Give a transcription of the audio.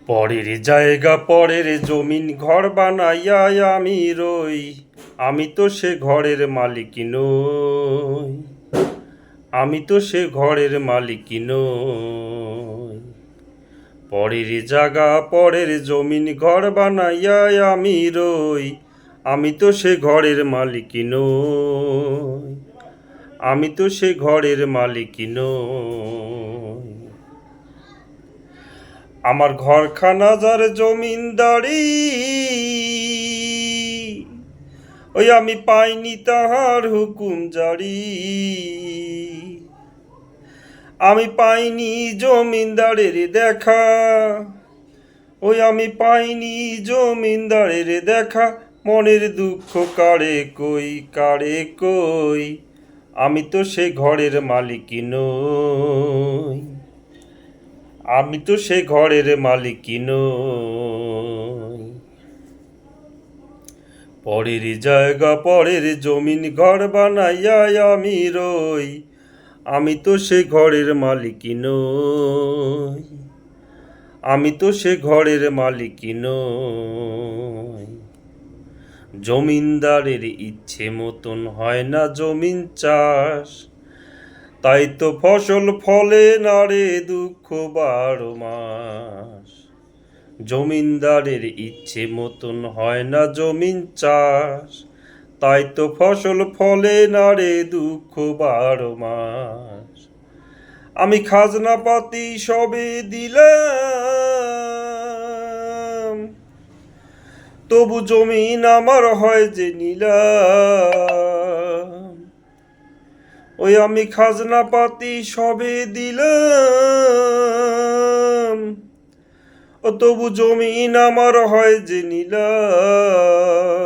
পরের জায়গা পরের জমিন ঘর বানাইয়া আমি রই, আমি তো সে ঘরের মালিক নই, আমি তো সে ঘরের মালিক নই। পরের জায়গা পরের জমিন ঘর বানাইয়া আমি রই, আমি তো সে ঘরের মালিক নই, আমি তো সে ঘরের মালিক নই। আমার ঘরখানা যার জমিনদারি, ওই আমি পাইনি তাহার হুকুম জারি, আমি পাইনি জমিনদারের দেখা, ওই আমি পাইনি জমিনদারের দেখা, মনের দুঃখ কারে কই কারে কই, আমি তো সে ঘরের মালিক নই, আমি তো সে ঘরের মালিক নই। পরের জায়গা পরের জমিন ঘর বানাইয়া আমি রই, আমি তো সে ঘরের মালিক নই, আমি তো সে ঘরের মালিক নই। জমিনদারের ইচ্ছে মতন হয় না জমিন চাষ, তাই তো ফসল ফলে না রে দুঃখ 12 মাস। জমিনদারের ইচ্ছে মতন হয় না জমিন চাষ, তাই তো ফসল ফলে না রে দুঃখ 12 মাস। আমি খাজনা পাতি সবে দিলাম, তবু জমিন আমার হয় যে নিলাম। ওই আমি খাজনা পাতি সবে দিলাম, ও তবু জমিন আমার হয় যে নিলাম।